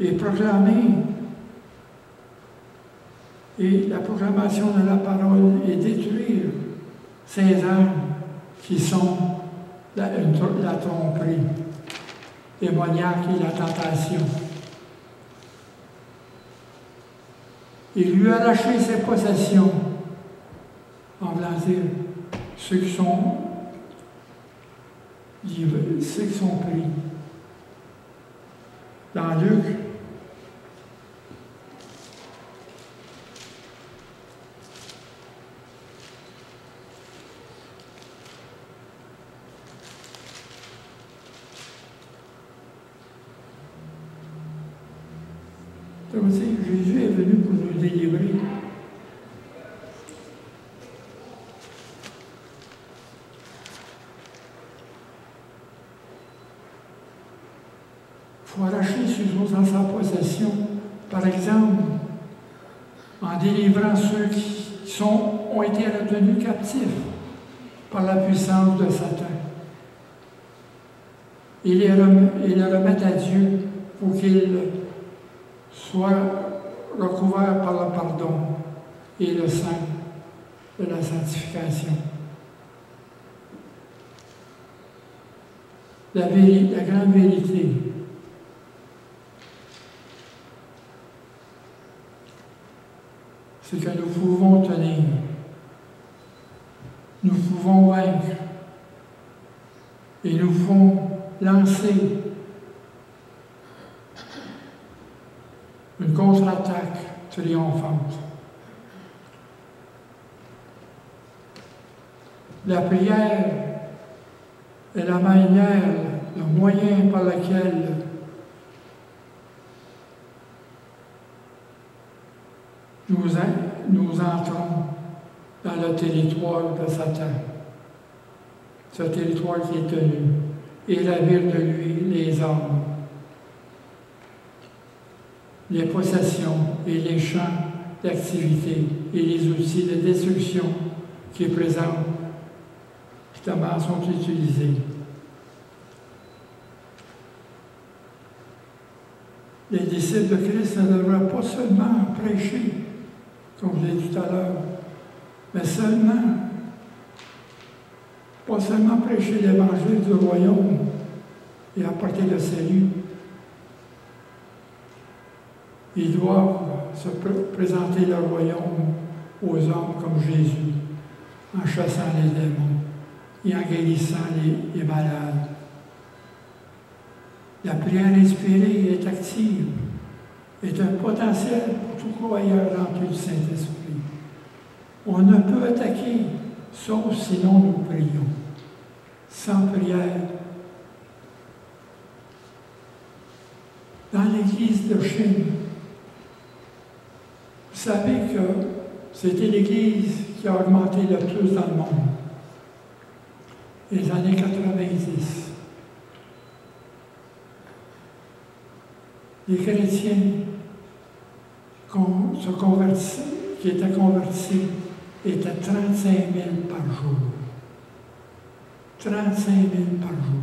et proclamer. Et la proclamation de la parole et détruire ces âmes qui sont la tromperie, démoniaque et la tentation. Il lui a arraché ses possessions, en voulant dire ceux qui sont pris. Dans Luc, Jésus est venu pour nous délivrer. Il faut arracher ces choses en sa possession, par exemple, en délivrant ceux qui ont été retenus captifs par la puissance de Satan. Et les remettre à Dieu pour qu'il soit recouvert par le pardon et le sang de la sanctification. La grande vérité, c'est que nous pouvons tenir, nous pouvons vaincre et nous pouvons lancer une contre-attaque triomphante. La prière est la manière, le moyen par lequel nous entrons dans le territoire de Satan, ce territoire qui est tenu, et la ville de lui, les hommes, les possessions et les champs d'activité et les outils de destruction qui présentent, justement, sont utilisés. Les disciples de Christ ne devraient pas seulement prêcher, comme je l'ai dit tout à l'heure, mais pas seulement prêcher l'évangile du royaume et apporter le salut. Ils doivent se présenter le royaume aux hommes comme Jésus, en chassant les démons et en guérissant les malades. La prière inspirée est active, est un potentiel pour tout croyeur rempli du Saint-Esprit. On ne peut attaquer, sauf sinon nous prions. Sans prière, dans l'Église de Chine, vous savez que c'était l'Église qui a augmenté le plus dans le monde. Les années 90. Les chrétiens qui étaient convertis étaient 35 000 par jour. 35 000 par jour.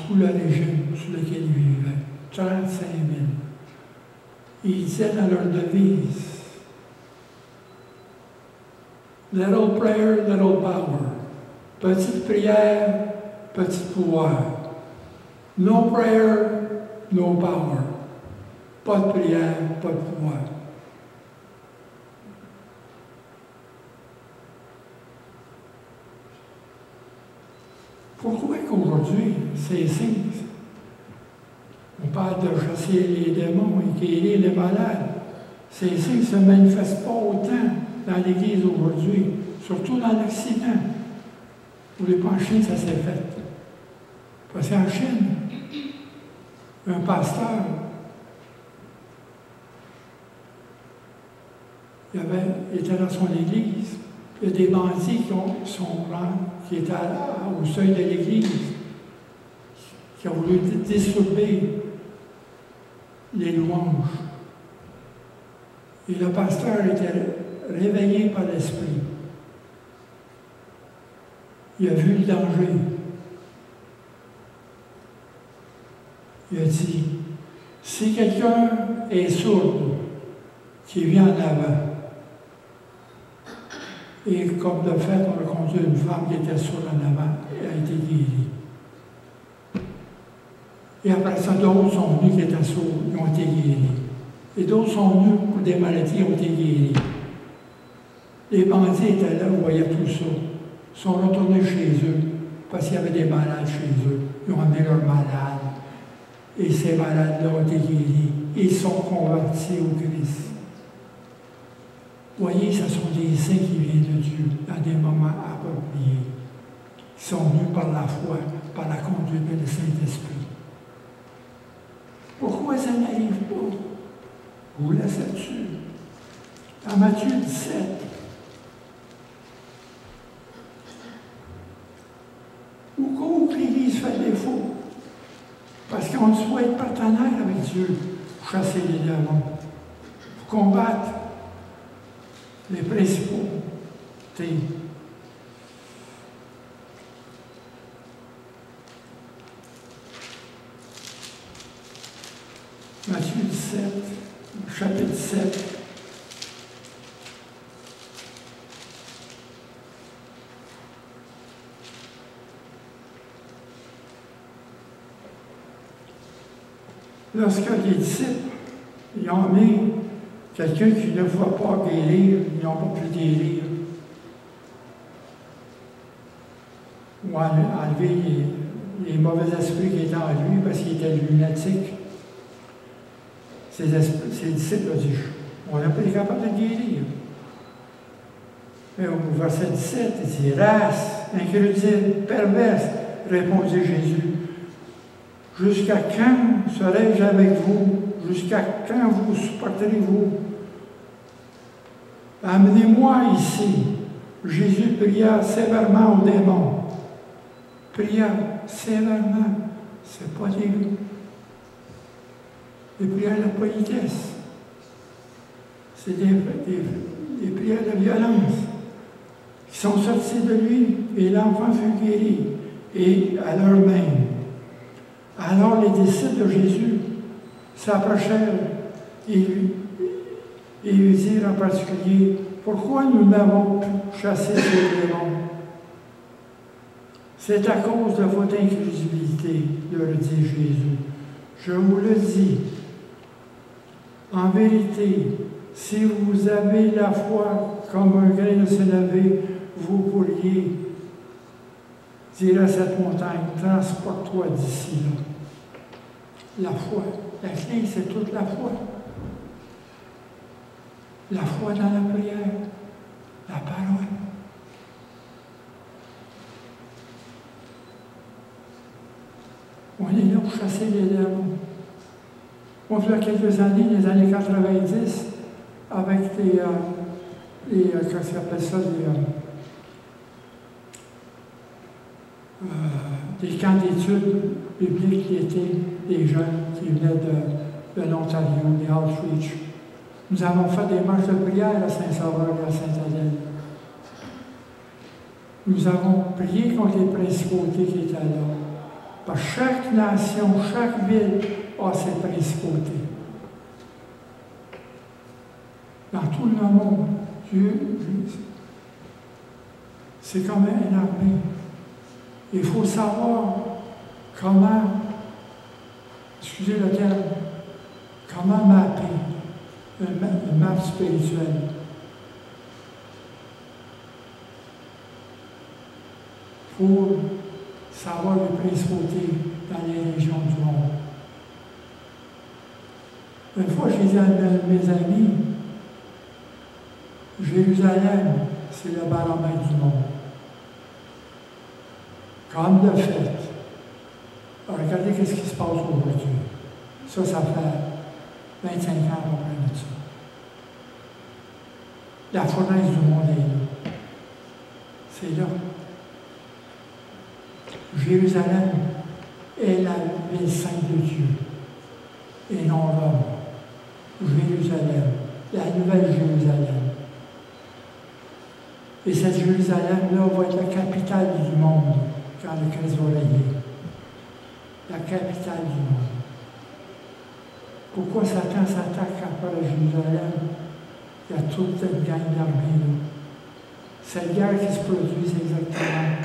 Sous le régime sous lequel ils vivaient. 35 000. Et ils disaient dans leur devise, little prayer, little power. Petite prière, petit pouvoir. No prayer, no power. Pas de prière, pas de pouvoir. Pourquoi qu'aujourd'hui, ces signes, on parle de chasser les démons et guérir les malades, ces signes ne se manifestent pas autant dans l'Église aujourd'hui, surtout dans l'Occident. Vous voulez pas en Chine, ça s'est fait. Parce qu'en Chine, un pasteur, il était dans son église, il y a des bandits qui étaient au seuil de l'église, qui ont voulu disturber les louanges. Et le pasteur était réveillé par l'Esprit. Il a vu le danger. Il a dit, si quelqu'un est sourd, qui vient en avant, et comme de fait, on a conduit une femme qui était sourde en avant, elle a été guérie. Et après ça, d'autres sont venus qui étaient sourds, ils ont été guéris. Et d'autres sont venus pour des maladies, ils ont été guéris. Les bandits étaient là, ils voyaient tout ça. Ils sont retournés chez eux, parce qu'il y avait des malades chez eux. Ils ont amené leurs malades. Et ces malades-là ont été guéris. Ils sont convertis au Christ. Vous voyez, ce sont des saints qui viennent de Dieu dans des moments appropriés. Ils sont venus par la foi, par la conduite du Saint-Esprit. Pourquoi ça n'arrive pas? Vous la savez-tu? Dans Matthieu 17, pourquoi l'Église fait défaut? Parce qu'on souhaite être partenaire avec Dieu pour chasser les démons, pour combattre les principautés. Matthieu 17, chapitre 7. Lorsque les disciples ils ont mis quelqu'un qui ne voit pas guérir, ils n'ont pas pu guérir. Ou enlever les mauvais esprits qui étaient en lui parce qu'il était lunatique. Ses disciples ont dit, on n'a pas été capable de guérir. Mais au verset 17, il dit, race, incrédule, perverse, répondit Jésus. Jusqu'à quand serai-je avec vous? Jusqu'à quand vous supporterez-vous? Amenez-moi ici. Jésus pria sévèrement au démon. Pria sévèrement. Ce n'est pas des loups. Des prières de politesse. C'est des prières de violence qui sont sorties de lui et l'enfant fut guéri. Et à l'heure même. Alors les disciples de Jésus s'approchèrent et lui dirent en particulier, pourquoi nous n'avons pu chasser ces démons? C'est à cause de votre incrédulité, leur dit Jésus. Je vous le dis, en vérité, si vous avez la foi comme un grain de sénévé, vous pourriez dire à cette montagne, transporte-toi d'ici là. La foi. La clé, c'est toute la foi. La foi dans la prière, la parole. On est là pour chasser les démons. On fait quelques années, les années 90, avec comment ça s'appelle ça, des camps d'études bibliques qui étaient des jeunes qui venaient de l'Ontario, des Outreach. Nous avons fait des marches de prière à Saint-Sauveur et à Sainte-Hélène. Nous avons prié contre les principautés qui étaient là. Parce que chaque nation, chaque ville a ses principautés. Dans tout le monde, Dieu, c'est comme une armée. Il faut savoir comment, excusez le terme, comment mapper une map spirituelle. Il faut savoir les principautés dans les régions du monde. Une fois, j'ai dit à mes amis, Jérusalem, c'est le baromètre du monde. Comme de fait. Alors, regardez ce qui se passe aujourd'hui. Ça fait 25 ans qu'on parle de ça. La fournaise du monde est là. C'est là. Jérusalem est la ville sainte de Dieu. Et non Rome. Jérusalem. La nouvelle Jérusalem. Et cette Jérusalem-là va être la capitale du monde. quand le Christ va régner. La capitale du monde. Pourquoi Satan s'attaque encore à Jérusalem? Il y a toute cette gang d'armée là. Cette guerre qui se produit, c'est exactement,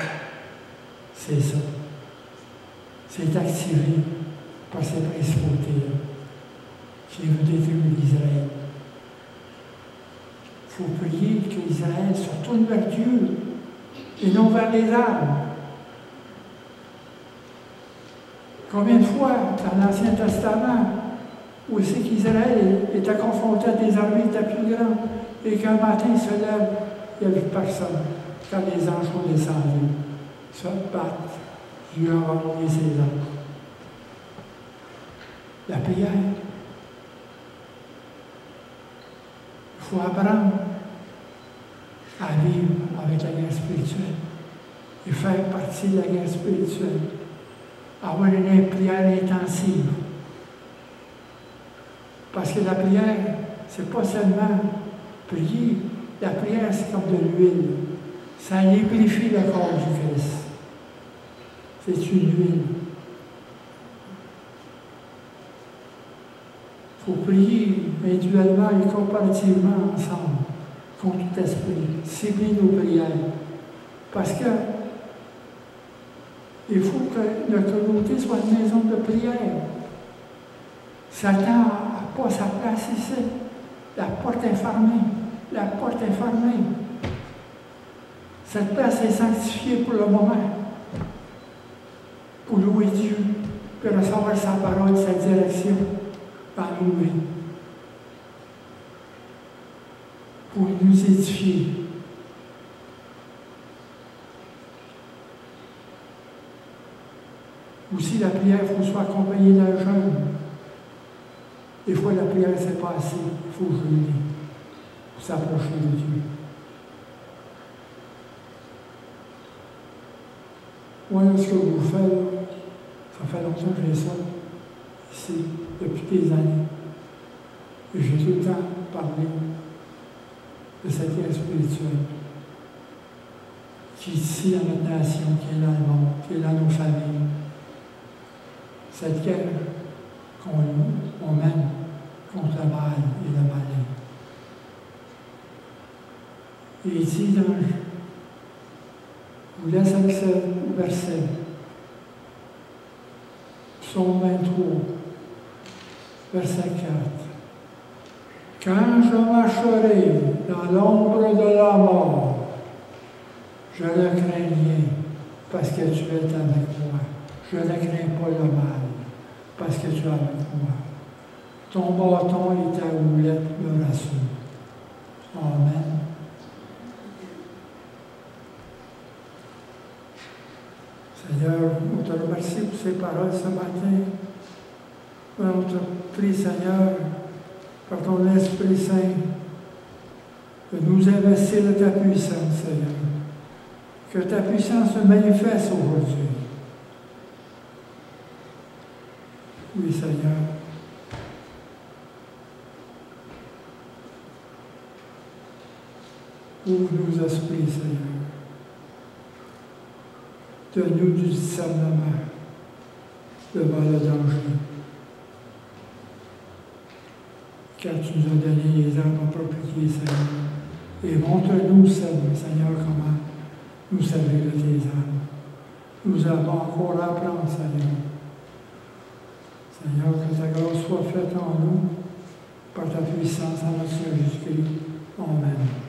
c'est ça. C'est activé par ces principautés-là qui veut détruire Israël. Il faut prier que Israël se tourne vers Dieu et non vers les armes. Combien de fois, dans l'Ancien Testament, où c'est qu'Israël était confronté à des armées qui étaient plus grandes, et qu'un matin il se lève, il n'y avait personne, quand les anges sont descendus, se battent, Dieu a envoyé ses anges. La prière. Il faut apprendre à vivre avec la guerre spirituelle et faire partie de la guerre spirituelle. Avoir une prière intensive. Parce que la prière, c'est pas seulement prier. La prière, c'est comme de l'huile. Ça lubrifie le corps du Christ. C'est une huile. Il faut prier individuellement et comparativement ensemble contre tout esprit. Cibler nos prières. Parce que il faut que notre communauté soit une maison de prière. Satan n'a pas sa place ici. La porte est fermée. La porte est fermée. Cette place est sanctifiée pour le moment. Pour louer Dieu. Pour recevoir sa parole, sa direction dans nos vies. Pour nous édifier. Aussi, la prière, il faut soit accompagnée d'un jeûne. Des fois, la prière, c'est pas assez. Il faut jeûner pour s'approcher de Dieu. Moi, ce que vous faites, ça fait longtemps que j'ai ça, ici, depuis des années. Et j'ai tout le temps parlé de cette guerre spirituelle qui est ici dans notre nation, qui est dans le monde, qui est dans nos familles. Cette guerre qu'on mène contre le mal et le malin. Et ici, je vous laisse avec ce verset. Psaume 23, verset 4. Quand je marcherai dans l'ombre de la mort, je ne crains rien, parce que tu es avec moi. Je ne crains pas le mal, parce que tu es avec moi. Ton bâton et ta houlette me rassurent. Amen. Seigneur, on te remercie pour ces paroles ce matin. On te prie, Seigneur, par ton Esprit Saint, de nous investir de ta puissance, Seigneur. Que ta puissance se manifeste aujourd'hui. Oui, Seigneur. Ouvre nos esprits, Seigneur. Donne-nous du discernement devant le danger. Car tu nous as donné les armes appropriées, Seigneur. Et montre-nous, Seigneur, comment nous servir de tes armes. Nous avons encore à apprendre, Seigneur. Seigneur, que ta grâce soit faite en nous par ta puissance en notre Seigneur Jésus-Christ. Amen.